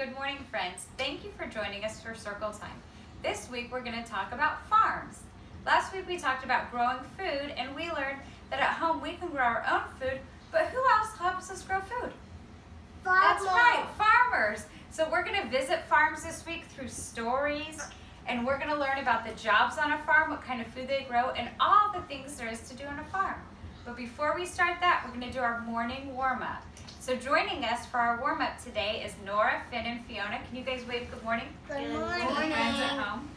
good morning, friends. Thank you for joining us for Circle Time. This week we're going to talk about farms. Last week we talked about growing food, and we learned that at home we can grow our own food, but who else helps us grow food? Farmers. That's right, farmers. So we're going to visit farms this week through stories, and we're going to learn about the jobs on a farm, what kind of food they grow, and all the things there is to do on a farm. But before we start that, we're going to do our morning warm-up. So joining us for our warm-up today is Nora, Finn, and Fiona. Can you guys wave good morning? Good To morning. the friends at home.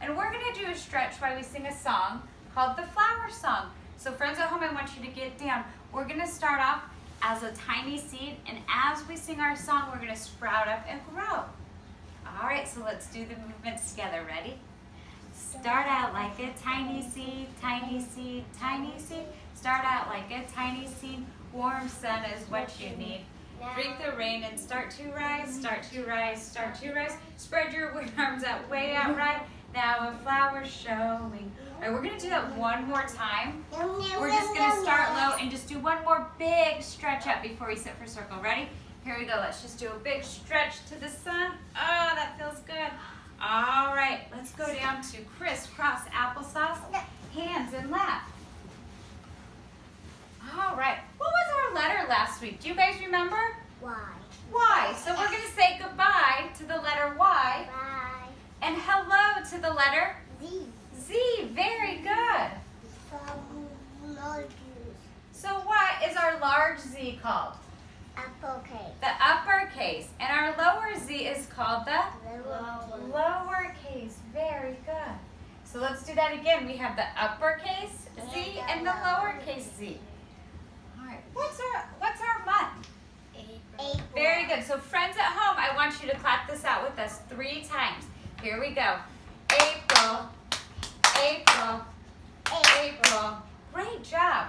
And we're going to do a stretch while we sing a song called the Flower Song. So friends at home, I want you to get down. We're going to start off as a tiny seed, and as we sing our song, we're going to sprout up and grow. All right, so let's do the movements together. Ready? Start out like a tiny seed, tiny seed, tiny seed. Start out like a tiny seed. Warm sun is what you need. Drink the rain and start to rise, start to rise, start to rise. Spread your arms out, way out right. Now a flower's showing. All right, we're going to do that one more time. We're just going to start low and just do one more big stretch up before we sit for circle. Ready? Here we go. Let's just do a big stretch to the sun. Oh, that feels good. All right, let's go down to crisscross applesauce, hands in lap. All right, what was our letter last week? Do you guys remember? Why? Y. So we're going to say goodbye to the letter Y Bye. and hello to the letter Z. Z. Very good. So what is our large Z called? Apple cake. The uppercase. And our lower Z is called the Lower. lowercase. Very good. So let's do that again. We have the uppercase Z and the lowercase Z. All right. What's our month? April. Very good. So friends at home, I want you to clap this out with us 3 times. Here we go. April, April, April. Great job.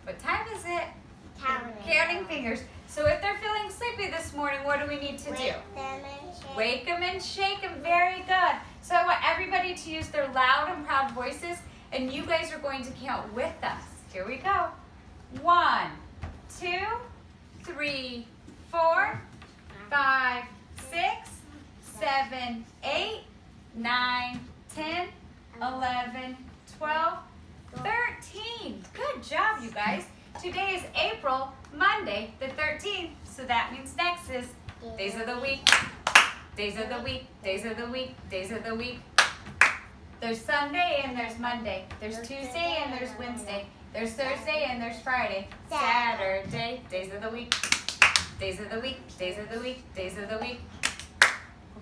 What time is it? Counting fingers. So if they're feeling sleepy this morning, what do we need to do? Wake them and shake them. Very good. So I want everybody to use their loud and proud voices, and you guys are going to count with us. Here we go. 1, 2, 3, 4, 5, 6, 7, 8, 9, 10, 11, 12, 13. Good job, you guys. Today is April, Monday, the 13th. So that means next is days of the week. Days of the week, days of the week, days of the week. There's Sunday and there's Monday. There's Tuesday and there's Wednesday. There's Thursday and there's Friday. Saturday, days of the week. Days of the week, days of the week, days of the week.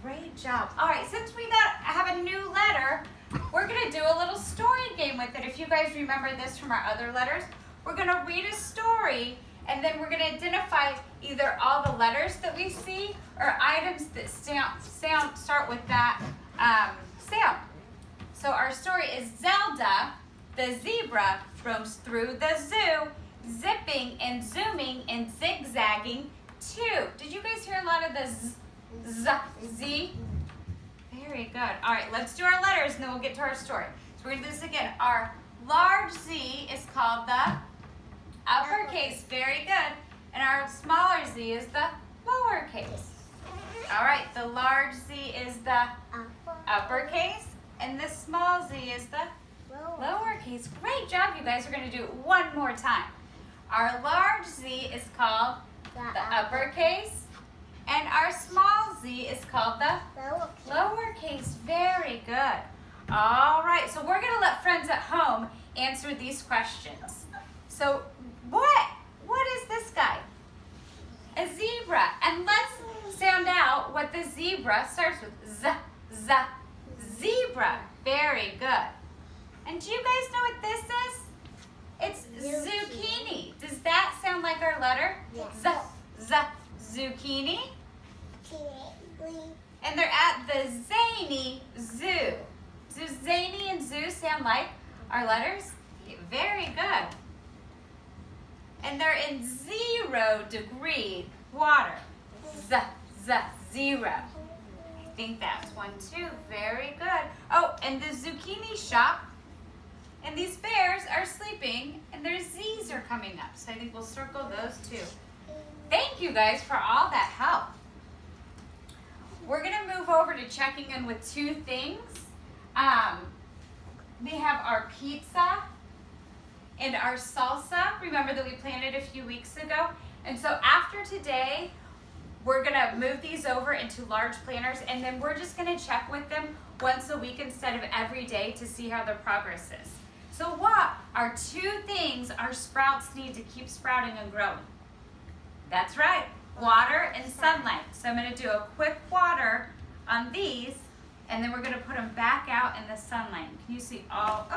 Great job. All right, since we have a new letter, we're going to do a little story game with it. If you guys remember this from our other letters, we're going to read a story, and then we're going to identify either all the letters that we see or items that start with that sound. So our story is Zelda, the zebra, roams through the zoo, zipping and zooming and zigzagging too. Did you guys hear a lot of the Z? Very good. All right, let's do our letters and then we'll get to our story. So we're going to do this again. Our large Z is called the uppercase. Very good. And our smaller Z is the lowercase. All right, the large Z is the uppercase, and the small Z is the lowercase. Great job, you guys. We're going to do it one more time. Our large Z is called the uppercase, and our small Z is called the lowercase. Very good. All right, so we're going to let friends at home answer these questions. So what is this guy? A zebra. And let's sound out what the zebra starts with. Zebra. Very good. And do you guys know what this is? It's zucchini. Does that sound like our letter? Yes. Zucchini. And they're at the Zany Zoo. Do Zany and Zoo sound like our letters? Very good. And they're in 0-degree water. Zero. I think that's one too. Very good. Oh, and the zucchini shop. And these bears are sleeping, and their Z's are coming up. So I think we'll circle those too. Thank you guys for all that help. checking in with two things. We have our pizza and our salsa. Remember that we planted a few weeks ago? And so after today, we're gonna move these over into large planters, and then we're just gonna check with them once a week instead of every day to see how their progress is. So what are two things our sprouts need to keep sprouting and growing? That's right, water and sunlight. So I'm gonna do a quick water on these, and then we're gonna put them back out in the sunlight. Can you see all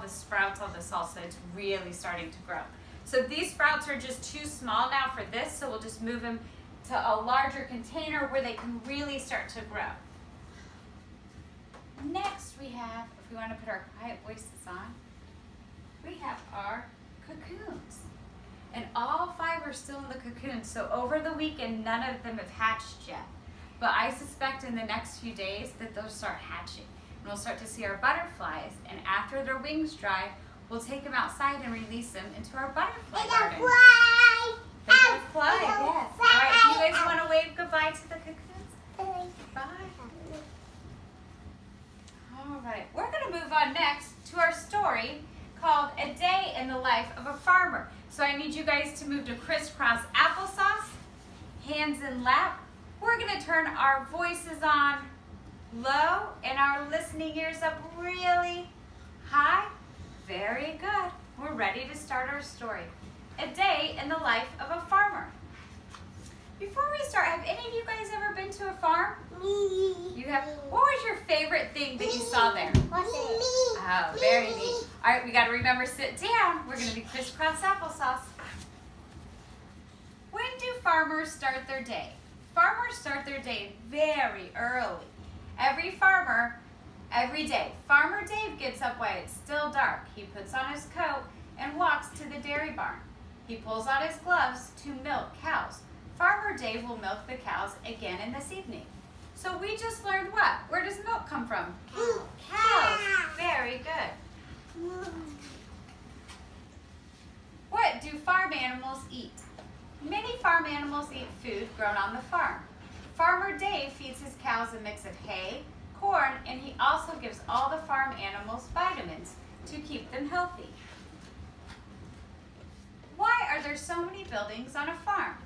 the sprouts on the salsa? It's really starting to grow. So these sprouts are just too small now for this, so we'll just move them to a larger container where they can really start to grow. Next we have, if we want to put our quiet voices on, we have our cocoons. And all 5 are still in the cocoon, so over the weekend none of them have hatched yet. But I suspect in the next few days that they'll start hatching. And we'll start to see our butterflies, and after their wings dry, we'll take them outside and release them into our butterfly garden. They're gonna fly, yes. All right, do you guys want to wave goodbye to the cocoons? Bye. All right, we're going to move on next to our story called A Day in the Life of a Farmer. So I need you guys to move to crisscross applesauce, hands in lap. We're going to turn our voices on low and our listening ears up really high. Very good. We're ready to start our story. A Day in the Life of a Farmer. Before we start, have any of you guys ever been to a farm? Me. You have. What was your favorite thing that you saw there? Oh, very neat. All right, we got to remember, sit down. We're going to be crisscross applesauce. When do farmers start their day? Farmers start their day very early. Every day, Farmer Dave gets up while it's still dark. He puts on his coat and walks to the dairy barn. He pulls on his gloves to milk cows. Farmer Dave will milk the cows again in this evening. So we just learned what? Where does milk come from? Cows. Very good. What do farm animals eat? Many farm animals eat food grown on the farm. Farmer Dave feeds his cows a mix of hay, corn, and he also gives all the farm animals vitamins to keep them healthy. Why are there so many buildings on a farm?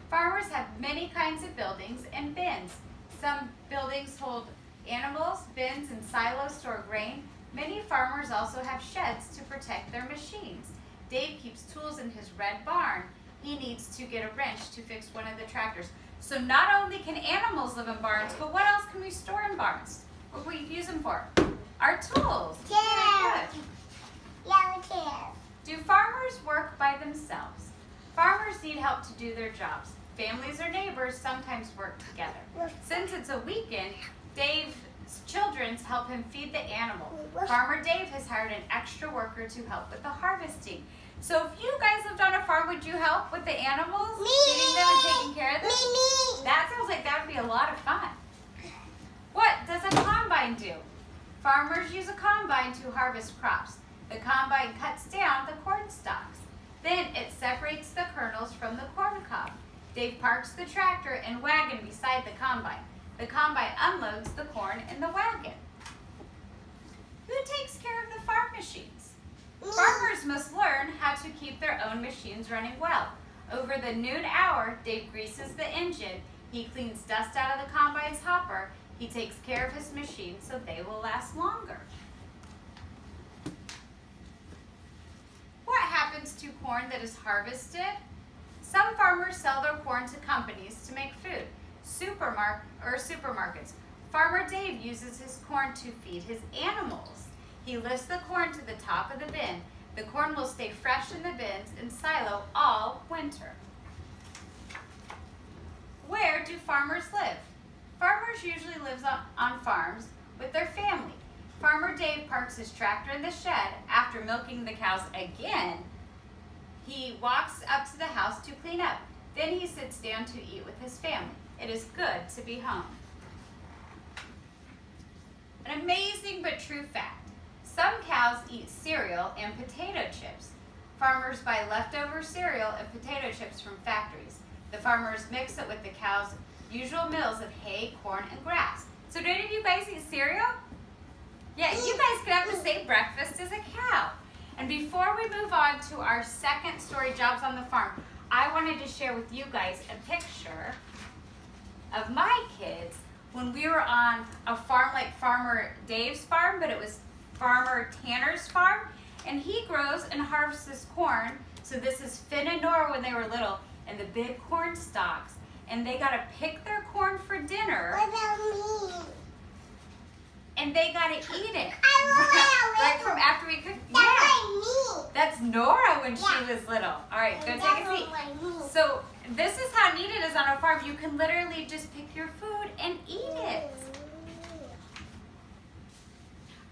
Farmers have many kinds of buildings and bins. Some buildings hold animals, bins and silos store grain. Many farmers also have sheds to protect their machines. Dave keeps tools in his red barn. He needs to get a wrench to fix one of the tractors. So not only can animals live in barns, but what else can we store in barns? What do we use them for? Our tools. Very good. Do farmers work by themselves? Farmers need help to do their jobs. Families or neighbors sometimes work together. Since it's a weekend, Dave's children help him feed the animals. Farmer Dave has hired an extra worker to help with the harvesting. So if you guys lived on a farm, would you help with the animals? Feeding them and taking care of them? That sounds like that would be a lot of fun. What does a combine do? Farmers use a combine to harvest crops. The combine cuts down the corn stalks. Then it separates the kernels from the corn cob. Dave parks the tractor and wagon beside the combine. The combine unloads the corn in the wagon. Who takes care of the farm machines? Farmers must learn how to keep their own machines running well. Over the noon hour, Dave greases the engine. He cleans dust out of the combine's hopper. He takes care of his machines so they will last longer. What happens to corn that is harvested? Some farmers sell their corn to companies to make food. Supermarkets. Farmer Dave uses his corn to feed his animals. He lifts the corn to the top of the bin. The corn will stay fresh in the bins and silo all winter. Where do farmers live? Farmers usually live on farms with their family. Farmer Dave parks his tractor in the shed. After milking the cows again, he walks up to the house to clean up. Then he sits down to eat with his family. It is good to be home. An amazing but true fact. Some cows eat cereal and potato chips. Farmers buy leftover cereal and potato chips from factories. The farmers mix it with the cows' usual meals of hay, corn, and grass. So do any of you guys eat cereal? Yeah, you guys could have the same breakfast as a cow. And before we move on to our second story, Jobs on the Farm, I wanted to share with you guys a picture of my kids when we were on a farm like Farmer Dave's farm, but it was Farmer Tanner's farm. And he grows and harvests corn. So this is Finn and Nora when they were little, and the big corn stalks. And they got to pick their corn for dinner. What about me? And they got to eat it. I right from after we cooked. That's Yeah. like me. That's Nora when she Yeah. was little. All right, go And take a that's seat. like me. So this is how neat it is on a farm. You can literally just pick your food and eat it.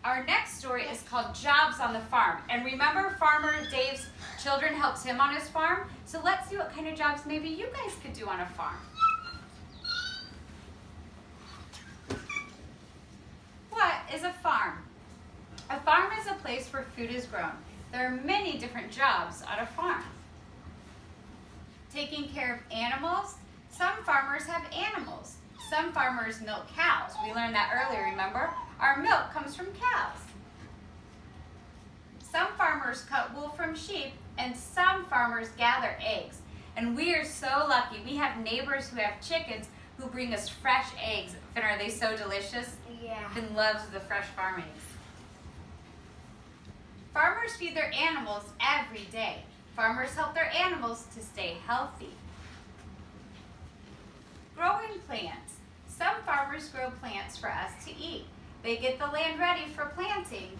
Our next story is called Jobs on the Farm. And remember, Farmer Dave's children helped him on his farm? So let's see what kind of jobs maybe you guys could do on a farm. What is a farm? A farm is a place where food is grown. There are many different jobs on a farm. Taking care of animals. Some farmers have animals. Some farmers milk cows. We learned that earlier, remember? Our milk comes from cows. Some farmers cut wool from sheep, and some farmers gather eggs. And we are so lucky. We have neighbors who have chickens who bring us fresh eggs. Finn, are they so delicious? Yeah. Finn loves the fresh farm eggs. Farmers feed their animals every day. Farmers help their animals to stay healthy. Growing plants. Some farmers grow plants for us to eat. They get the land ready for planting.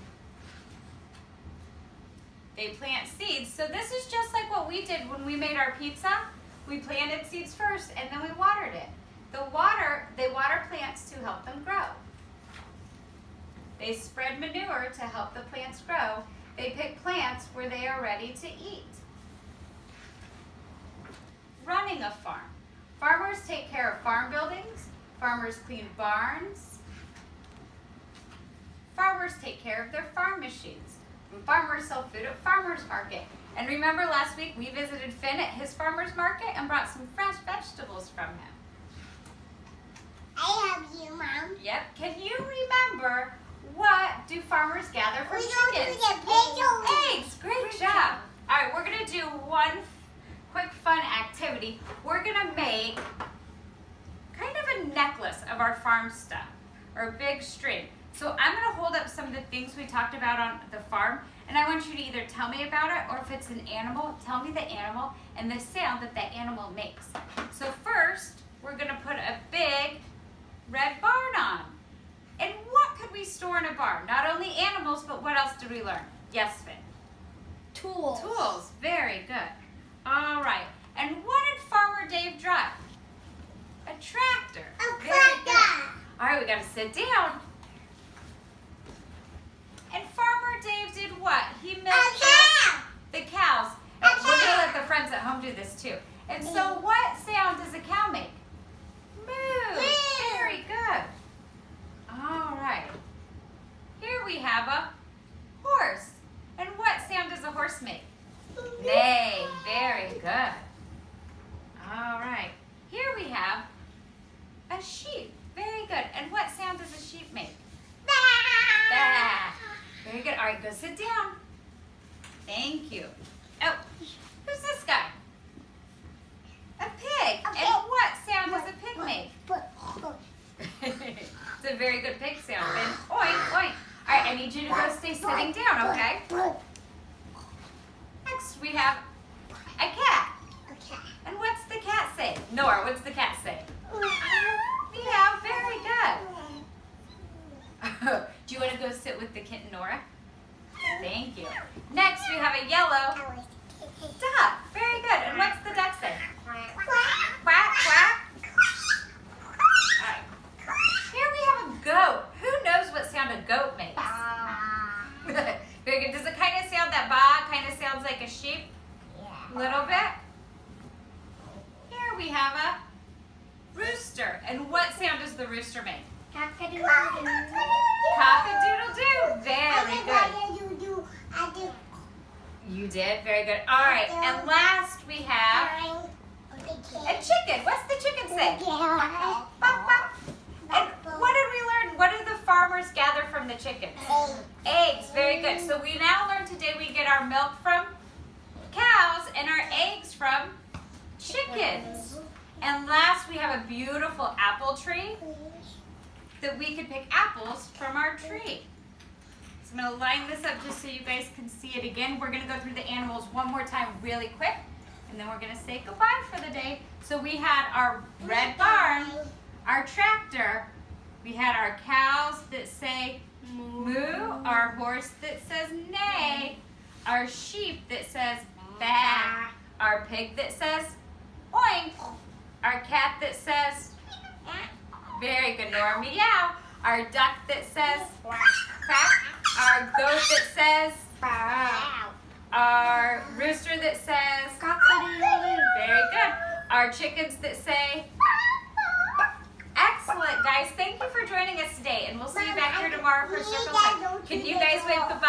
They plant seeds. So this is just like what we did when we made our pizza. We planted seeds first and then we watered it. They water plants to help them grow. They spread manure to help the plants grow. They pick plants where they are ready to eat. Running a farm. Farmers take care of farm buildings. Farmers clean barns. Farmers take care of their farm machines. And farmers sell food at farmers market. And remember last week we visited Finn at his farmers market and brought some fresh vegetables from him. I have you, Mom. Yep. Can you remember what do farmers gather from We don't chickens? do the Eggs. Great job. All right, we're going to do one quick fun activity. We're going to make kind of a necklace of our farm stuff, or a big string. So I'm going to hold up some of the things we talked about on the farm, and I want you to either tell me about it, or if it's an animal, tell me the animal and the sound that that animal makes. So first, we're going to put a big red barn on. And what could we store in a barn? Not only animals, but what else did we learn? Yes, Finn. Tools. Tools. Very good. All right. And what did Farmer Dave drive? A tractor. A Very good. tractor. All right, we got to sit down. And Farmer Dave did what? He milked A cow. the cows. We're going to let the friends at home do this too. And so what sound does a cow make? Moo. Moo. Very good. All right. Here we have a horse. And what sound does a horse make? Neigh. Very good. All right. Here we have a sheep. Very good. And what sound does a sheep make? Bah. Very good. All right, go sit down. Thank you. Oh, who's this guy? A pig. A pig. And what sound does a pig make? It's a very good pig sound. And oink, oink. All right, I need you to go stay sitting down, okay? Next, we have a cat. Okay. And what's the cat say? Nora, what's the cat say? Meow. Very good. Do you want to go sit with the kitten, Nora? Thank you. Next, we have a yellow duck. Very good. And what's the duck say? Quack, quack. All right. Here we have a goat. Who knows what sound a goat makes? Very good. Does it kind of sound that ba? Kind of sounds like a sheep? A little bit. Here we have a rooster. And what sound does the rooster make? Cock-a-doodle-doo. Cock-a-doodle-doo. Very good. You did? Very good. All right. And last we have A chicken. What's the chicken say? Bop, bop. And what did we learn? What do the farmers gather from the chickens? Eggs. Very good. So we now learned today we get our milk from cows and our eggs from chickens. And last we have a beautiful apple tree that we could pick apples from our tree. So I'm going to line this up just so you guys can see it again. We're going to go through the animals one more time really quick, and then we're going to say goodbye for the day. So we had our red barn, our tractor, we had our cows that say moo, our horse that says neigh, our sheep that says baa, our pig that says oink, our cat that says very good, Nora, meow, our duck that says quack, our goat that says our rooster that says very good, our chickens that say excellent, guys. Thank you for joining us today, and we'll see you back here tomorrow for Circle Time. Can you guys wave goodbye?